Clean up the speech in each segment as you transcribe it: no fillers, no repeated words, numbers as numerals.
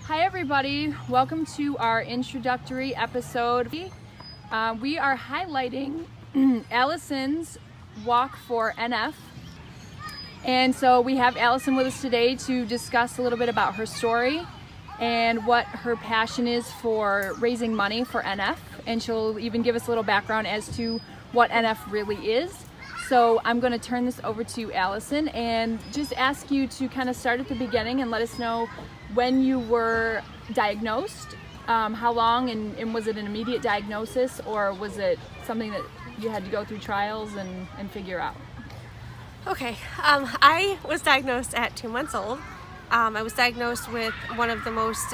Hi everybody, welcome to our introductory episode. We are highlighting Allyson's walk for NF. And so we have Allyson with us today to discuss a little bit about her story and what her passion is for raising money for NF. And she'll even give us a little background as to what NF really is. So I'm going to turn this over to Allyson and just ask you to kind of start at the beginning and let us know when you were diagnosed, how long, and was it an immediate diagnosis, or was it something that you had to go through trials and figure out? Okay, I was diagnosed at 2 months old. I was diagnosed with one of the most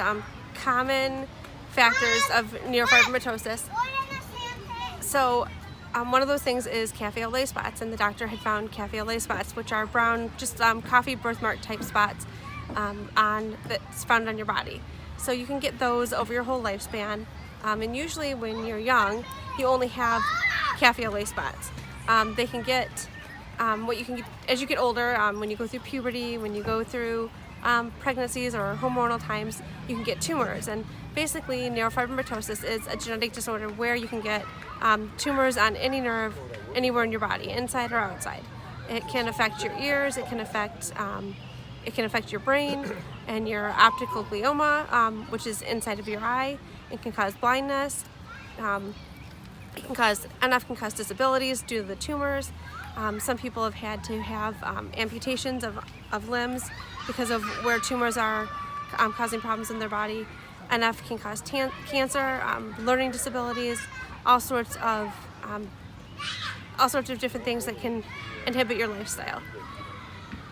common factors of neurofibromatosis. So one of those things is cafe-au-lait spots, and the doctor had found cafe-au-lait spots, which are brown, just coffee birthmark type spots that's found on your body. So you can get those over your whole lifespan, and usually when you're young, you only have cafe-au-lait spots. They can get what you can get as you get older, when you go through puberty, when you go through pregnancies or hormonal times, you can get tumors. And basically, neurofibromatosis is a genetic disorder where you can get tumors on any nerve anywhere in your body, inside or outside. It can affect your ears, it can affect your brain and your optical glioma, which is inside of your eye. It can cause blindness. NF can cause disabilities due to the tumors. Some people have had to have amputations of limbs because of where tumors are causing problems in their body. NF can cause cancer, learning disabilities, all sorts of different things that can inhibit your lifestyle.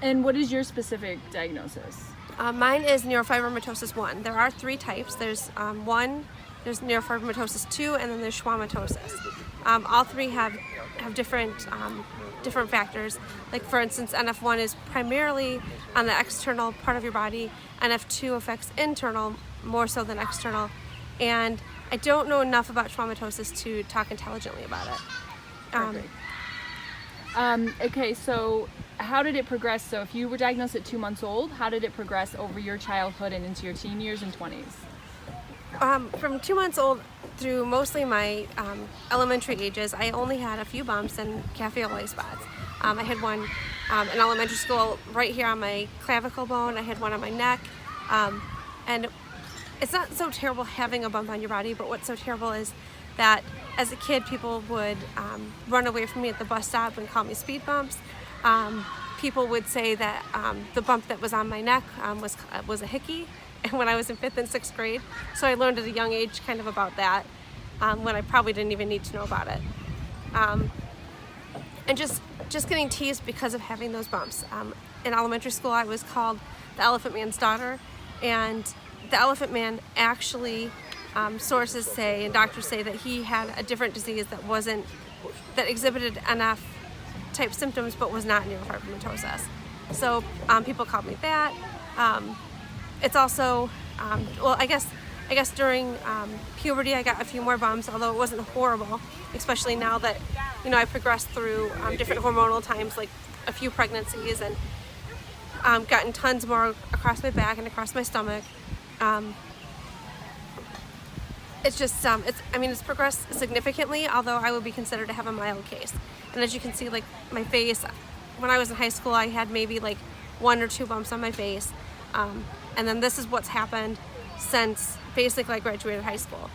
And what is your specific diagnosis? Mine is neurofibromatosis 1. There are 3 types. There's there's neurofibromatosis 2, and then there's schwannomatosis. All 3 have different factors. Like, for instance, NF1 is primarily on the external part of your body. NF2 affects internal more so than external. And I don't know enough about schwannomatosis to talk intelligently about it. Okay, so how did it progress? So if you were diagnosed at 2 months old, how did it progress over your childhood and into your teen years and 20s? From 2 months old through mostly my elementary ages, I only had a few bumps and cafe-au-lait spots. I had one in elementary school right here on my clavicle bone. I had one on my neck. And it's not so terrible having a bump on your body, but what's so terrible is that as a kid, people would run away from me at the bus stop and call me speed bumps. People would say that the bump that was on my neck was a hickey when I was in 5th and 6th grade. So I learned at a young age kind of about that, when I probably didn't even need to know about it. And just getting teased because of having those bumps. In elementary school, I was called the Elephant Man's daughter, and the Elephant Man actually, sources say and doctors say that he had a different disease that exhibited NF type symptoms but was not neurofibromatosis. So people called me that. It's also, well, I guess during puberty I got a few more bumps, although it wasn't horrible, especially now that, I progressed through different hormonal times, like a few pregnancies, and gotten tons more across my back and across my stomach. It's just, it's progressed significantly, although I would be considered to have a mild case. And as you can see, like my face, when I was in high school, I had maybe like 1 or 2 bumps on my face. And then this is what's happened since basically I graduated high school.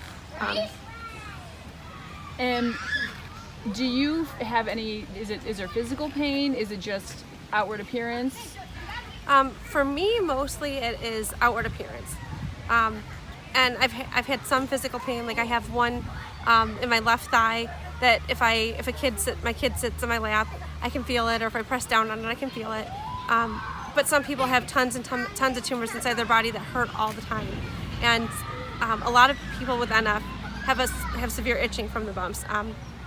And do you have any, is there physical pain? Is it just outward appearance? For me, mostly it is outward appearance. And I've had some physical pain. Like I have one in my left thigh that if my kid sits in my lap, I can feel it, or if I press down on it, I can feel it. But some people have tons and tons of tumors inside their body that hurt all the time. And a lot of people with NF have severe itching from the bumps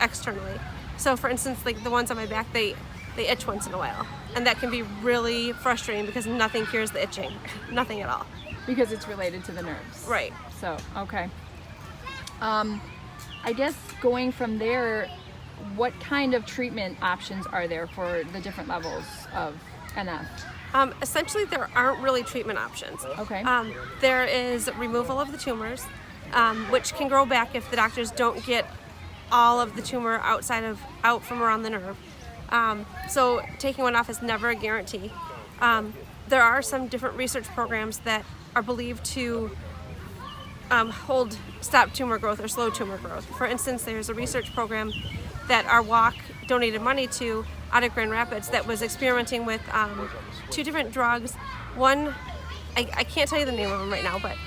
externally. So for instance, like the ones on my back, they itch once in a while. And that can be really frustrating because nothing cures the itching. Nothing at all. Because it's related to the nerves. Right. So, okay. I guess going from there, what kind of treatment options are there for the different levels of NF? Essentially, there aren't really treatment options. Okay. There is removal of the tumors, which can grow back if the doctors don't get all of the tumor out from around the nerve. So taking one off is never a guarantee. There are some different research programs that are believed to stop tumor growth or slow tumor growth. For instance, there's a research program that our walk donated money to out of Grand Rapids that was experimenting with 2 different drugs. One, I can't tell you the name of them right now, but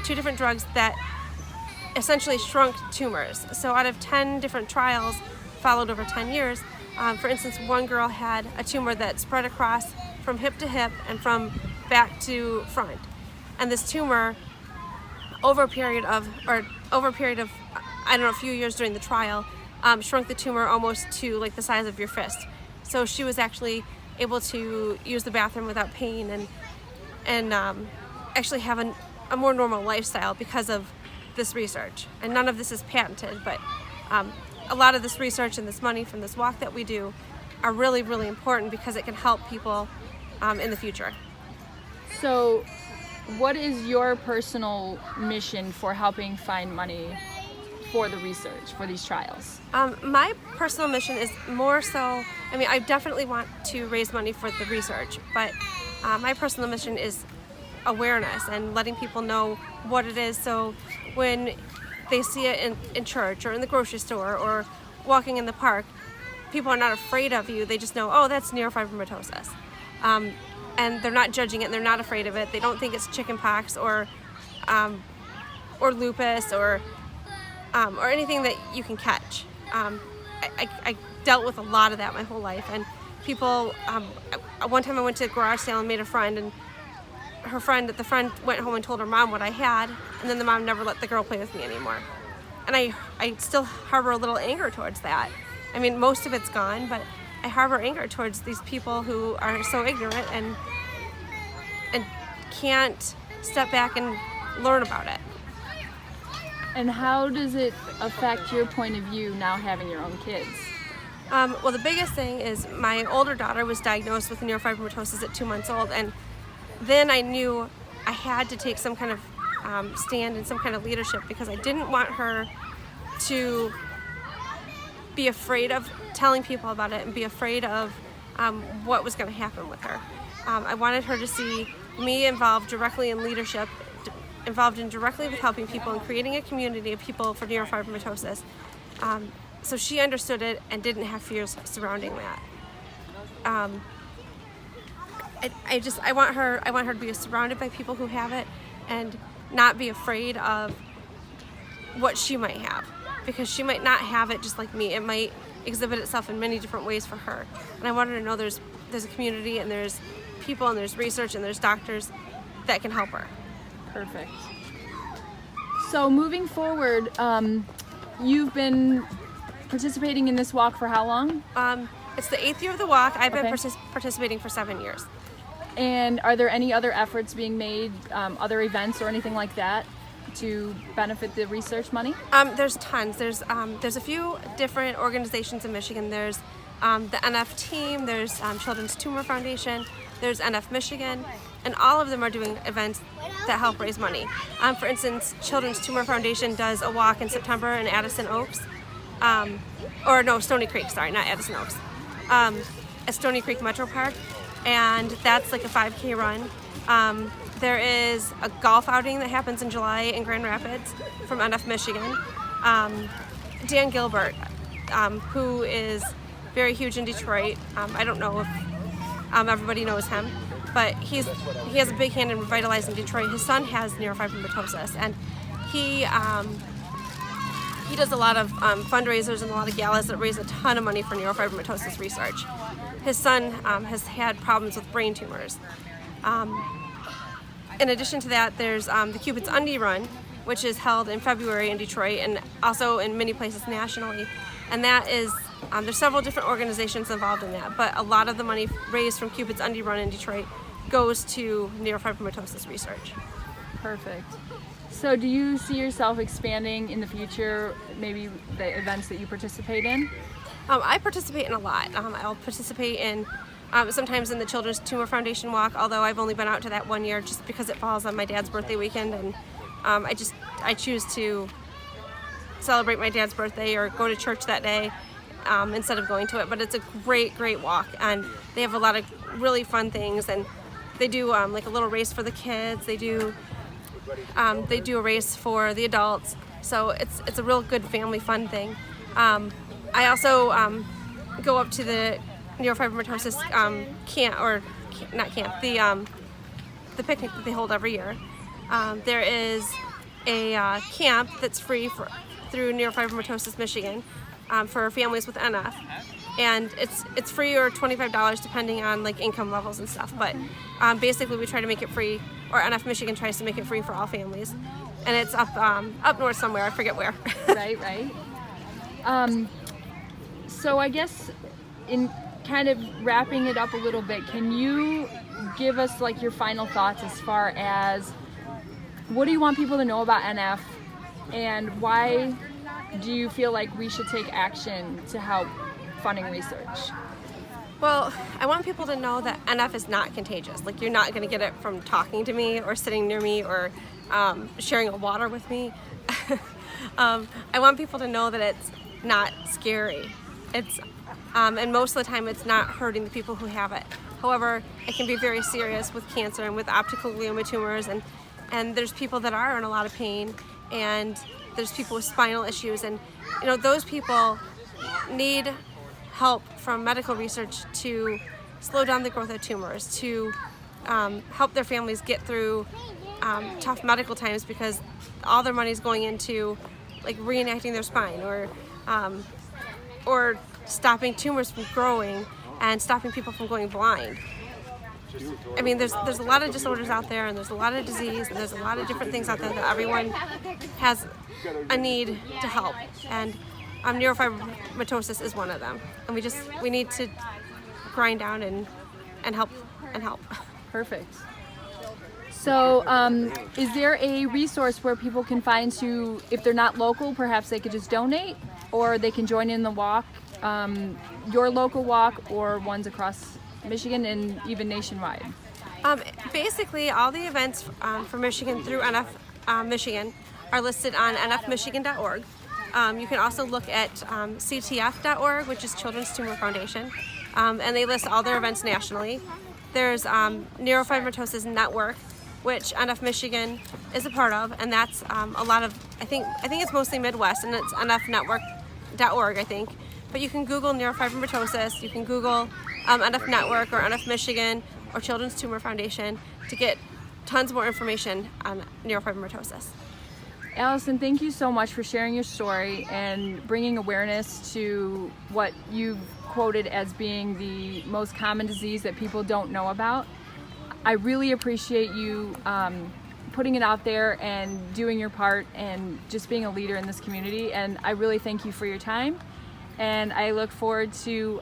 2 different drugs that essentially shrunk tumors. So out of 10 different trials followed over 10 years, for instance, one girl had a tumor that spread across from hip to hip and from back to front. And this tumor, over a period of, I don't know, a few years during the trial, shrunk the tumor almost to like the size of your fist. So she was actually able to use the bathroom without pain and actually have a more normal lifestyle because of this research. And none of this is patented, but a lot of this research and this money from this walk that we do are really, really important because it can help people in the future. So what is your personal mission for helping find money for the research, for these trials? My personal mission is more so, I definitely want to raise money for the research, but my personal mission is awareness and letting people know what it is, so when they see it in church or in the grocery store or walking in the park, people are not afraid of you. They just know, oh, that's neurofibromatosis. And they're not judging it, and they're not afraid of it. They don't think it's chickenpox or lupus or anything that you can catch. I dealt with a lot of that my whole life, and people. One time I went to a garage sale and made a friend, and the friend went home and told her mom what I had, and then the mom never let the girl play with me anymore. And I still harbor a little anger towards that. Most of it's gone, but I harbor anger towards these people who are so ignorant and can't step back and learn about it. And how does it affect your point of view now having your own kids? Well, the biggest thing is my older daughter was diagnosed with neurofibromatosis at 2 months old, and then I knew I had to take some kind of stand and some kind of leadership because I didn't want her to be afraid of telling people about it and be afraid of what was going to happen with her. I wanted her to see me involved directly in leadership, directly with helping people and creating a community of people for neurofibromatosis. So she understood it and didn't have fears surrounding that. I want her to be surrounded by people who have it and not be afraid of what she might have, because she might not have it just like me. It might exhibit itself in many different ways for her. And I want her to know there's a community and there's people and there's research and there's doctors that can help her. Perfect. So moving forward, you've been participating in this walk for how long? It's the 8th year of the walk. I've been participating for 7 years. And are there any other efforts being made, other events or anything like that, to benefit the research money? There's tons. There's a few different organizations in Michigan. There's the NF team. There's Children's Tumor Foundation. There's NF Michigan, and all of them are doing events that help raise money. For instance, Children's Tumor Foundation does a walk in September in Addison Oaks, Stony Creek. Sorry, not Addison Oaks. At Stony Creek Metro Park, and that's like a 5K run. There is a golf outing that happens in July in Grand Rapids from NF Michigan. Dan Gilbert, who is very huge in Detroit. I don't know if everybody knows him, but he has a big hand in revitalizing Detroit. His son has neurofibromatosis, and he does a lot of fundraisers and a lot of galas that raise a ton of money for neurofibromatosis research. His son has had problems with brain tumors. In addition to that, there's the Cupid's Undie Run, which is held in February in Detroit and also in many places nationally. And that is, there's several different organizations involved in that, but a lot of the money raised from Cupid's Undie Run in Detroit goes to neurofibromatosis research. Perfect. So do you see yourself expanding in the future, maybe the events that you participate in? I participate in a lot. I'll participate in sometimes in the Children's Tumor Foundation walk, although I've only been out to that one year just because it falls on my dad's birthday weekend, and I choose to celebrate my dad's birthday or go to church that day instead of going to it. But it's a great walk, and they have a lot of really fun things, and they do like a little race for the kids. They do a race for the adults, so it's a real good family fun thing. I also go up to the neurofibromatosis the picnic that they hold every year. There is a camp that's free through Neurofibromatosis Michigan for families with NF, and it's free or $25 depending on like income levels and stuff. But basically, we try to make it free, or NF Michigan tries to make it free for all families, and it's up north somewhere. I forget where. Right. So I guess in kind of wrapping it up a little bit, can you give us like your final thoughts as far as what do you want people to know about NF, and why do you feel like we should take action to help funding research? Well, I want people to know that NF is not contagious. Like, you're not going to get it from talking to me or sitting near me or sharing a water with me. I want people to know that it's not scary. And most of the time it's not hurting the people who have it. However, it can be very serious with cancer and with optical glioma tumors, and there's people that are in a lot of pain, and there's people with spinal issues, and those people need help from medical research to slow down the growth of tumors, to help their families get through tough medical times, because all their money is going into like reenacting their spine or stopping tumors from growing and stopping people from going blind. I mean, there's a lot of disorders out there, and there's a lot of disease, and there's a lot of different things out there that everyone has a need to help, and neurofibromatosis is one of them. And we need to grind down and help. Perfect. So is there a resource where people can find to, if they're not local, perhaps they could just donate, or they can join in the walk, your local walk or ones across Michigan and even nationwide? Basically, all the events for Michigan through NF Michigan are listed on nfmichigan.org. You can also look at ctf.org, which is Children's Tumor Foundation, and they list all their events nationally. There's Neurofibromatosis Network, which NF Michigan is a part of, and that's a lot of, I think it's mostly Midwest, and it's nfnetwork.org, I think. But you can Google neurofibromatosis, you can Google NF Network or NF Michigan or Children's Tumor Foundation to get tons more information on neurofibromatosis. Allyson, thank you so much for sharing your story and bringing awareness to what you've quoted as being the most common disease that people don't know about. I really appreciate you putting it out there and doing your part and just being a leader in this community, and I really thank you for your time, and I look forward to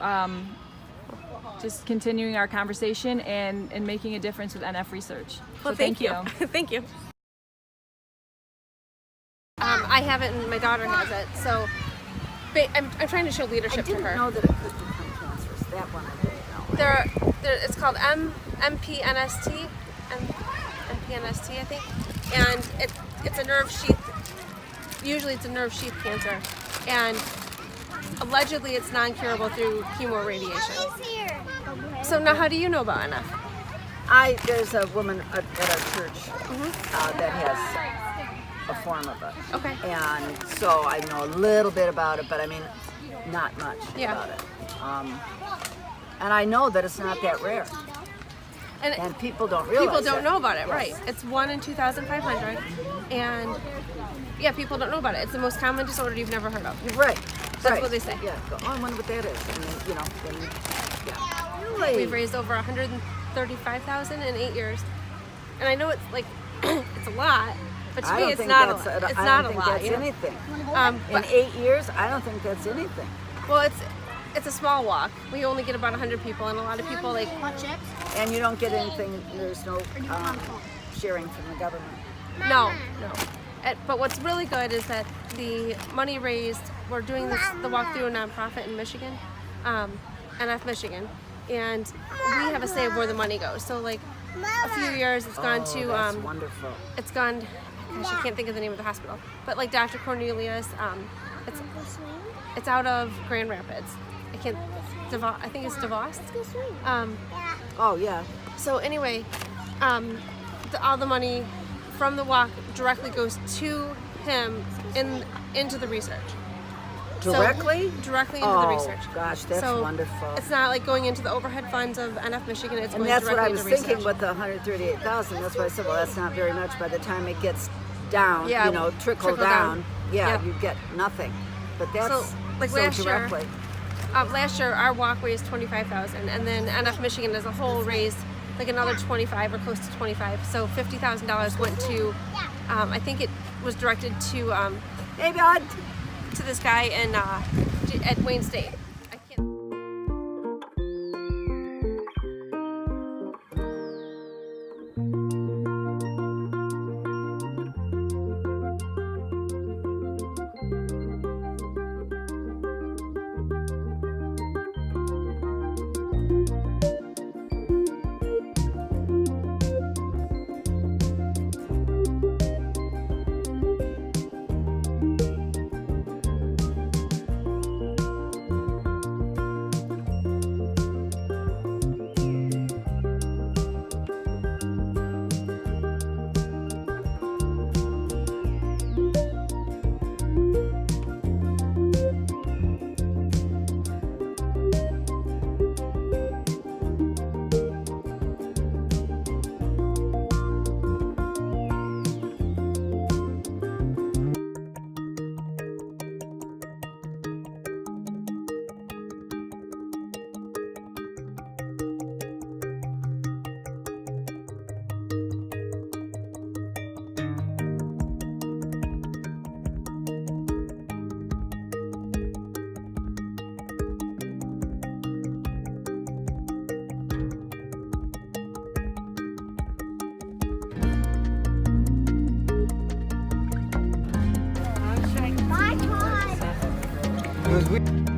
just continuing our conversation and making a difference with NF research. Well, so thank you. Thank you. I have it and my daughter has it, so I'm trying to show leadership to her. I didn't know that it could become cancerous. That one I didn't know. It's called MPNST, I think, and it's a nerve sheath. Usually it's a nerve sheath cancer, and allegedly it's non-curable through chemoradiation. So now, how do you know about NF? There's a woman at our church that has a form of it. Okay. And so I know a little bit about it, but I mean, not much about it. And I know that it's not that rare. And people don't realize People don't it. know about it, Yes. right. It's 1 in 2,500. And yeah, people don't know about it. It's the most common disorder you've never heard of. Right. That's what they say. Yeah. Go, I wonder what that is. And then, yeah. Really? We've raised over $135,000 in 8 years. And I know it's like, it's a lot, but to me it's not a lot. It's not a lot. That's anything. In 8 years, I don't think that's anything. Well, it's a small walk. We only get about 100 people, and a lot of people like. And you don't get anything. There's no sharing from the government. No. But what's really good is that the money raised, we're doing the walk through a nonprofit in Michigan, NF Michigan, and we have a say of where the money goes. So like a few years it's gone to that's wonderful. it's gone, gosh, I can't think of the name of the hospital, but like Dr. Cornelius, it's out of Grand Rapids. I think it's DeVos. Oh yeah. So anyway, all the money from the walk directly goes to him into the research. Directly? So, directly into the research. Gosh, that's wonderful. It's not like going into the overhead funds of NF Michigan. It's going and that's directly what I was into research. thinking with the 138,000. That's why I said, well, that's not very much. By the time it gets down, you know, trickle down. Yeah, yep. you get nothing. But that's so, like so last directly. Last year, our walk raised $25,000, and then NF Michigan as a whole raised like another 25 or close to 25. So $50,000 went to, I think it was directed to, Hey, bud. to this guy in at Wayne State. I can't. Because we